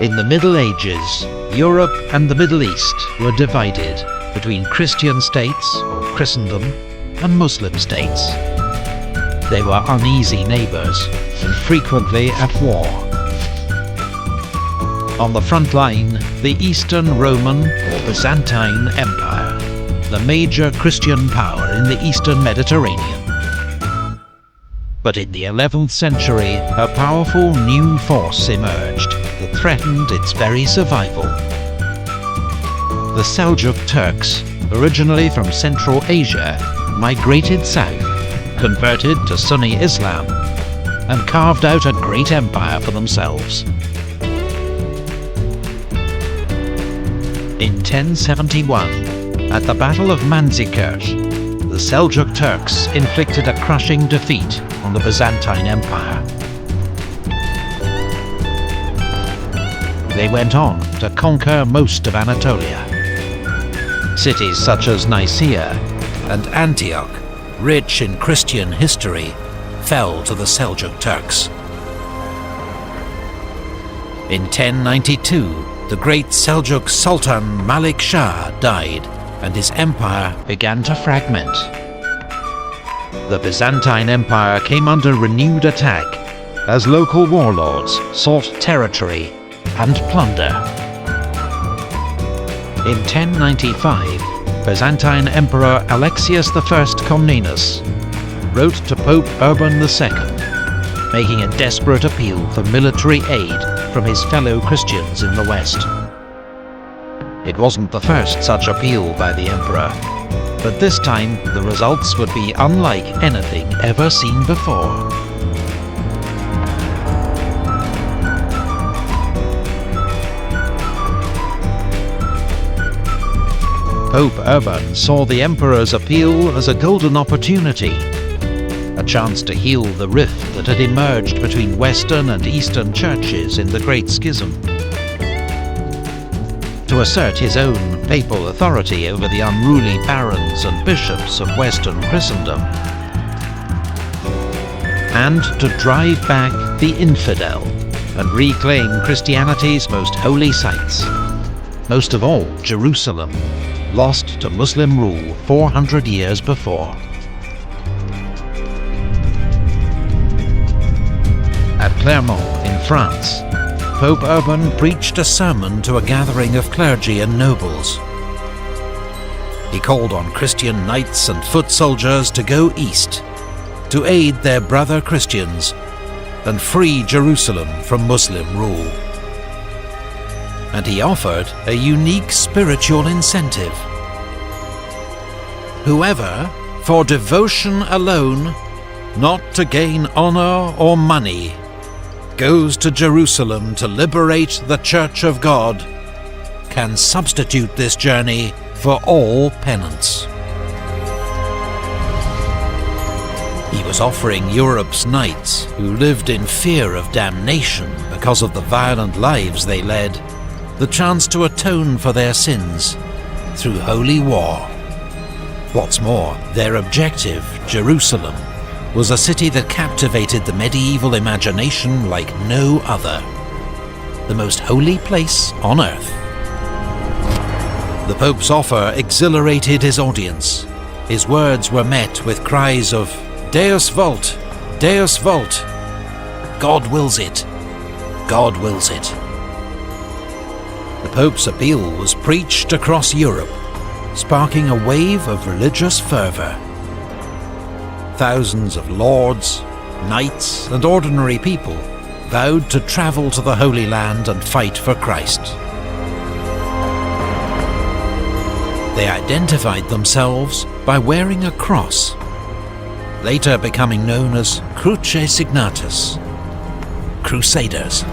In the Middle Ages, Europe and the Middle East were divided between Christian states, or Christendom, and Muslim states. They were uneasy neighbours and frequently at war. On the front line, the Eastern Roman or Byzantine Empire, the major Christian power in the Eastern Mediterranean. But in the 11th century, a powerful new force emerged that threatened its very survival. The Seljuk Turks, originally from Central Asia, migrated south, converted to Sunni Islam, and carved out a great empire for themselves. In 1071, at the Battle of Manzikert, the Seljuk Turks inflicted a crushing defeat on the Byzantine Empire. They went on to conquer most of Anatolia. Cities such as Nicaea and Antioch, rich in Christian history, fell to the Seljuk Turks. In 1092, the great Seljuk Sultan Malik Shah died, and his empire began to fragment. The Byzantine Empire came under renewed attack as local warlords sought territory and plunder. In 1095, Byzantine Emperor Alexius I Comnenus wrote to Pope Urban II, making a desperate appeal for military aid from his fellow Christians in the West. It wasn't the first such appeal by the emperor, but this time the results would be unlike anything ever seen before. Pope Urban saw the emperor's appeal as a golden opportunity, a chance to heal the rift that had emerged between Western and Eastern churches in the Great Schism, to assert his own papal authority over the unruly barons and bishops of Western Christendom, and to drive back the infidel and reclaim Christianity's most holy sites, most of all Jerusalem, lost to Muslim rule 400 years before. At Clermont in France, Pope Urban preached a sermon to a gathering of clergy and nobles. He called on Christian knights and foot soldiers to go east, to aid their brother Christians and free Jerusalem from Muslim rule. And he offered a unique spiritual incentive. Whoever, for devotion alone, not to gain honor or money, goes to Jerusalem to liberate the Church of God, can substitute this journey for all penance. He was offering Europe's knights, who lived in fear of damnation because of the violent lives they led, the chance to atone for their sins through holy war. What's more, their objective, Jerusalem, was a city that captivated the medieval imagination like no other, the most holy place on earth. The Pope's offer exhilarated his audience. His words were met with cries of "Deus vult! Deus vult! God wills it! God wills it!" The Pope's appeal was preached across Europe, sparking a wave of religious fervour. Thousands of lords, knights, and ordinary people vowed to travel to the Holy Land and fight for Christ. They identified themselves by wearing a cross, later becoming known as Cruce Signatus, Crusaders.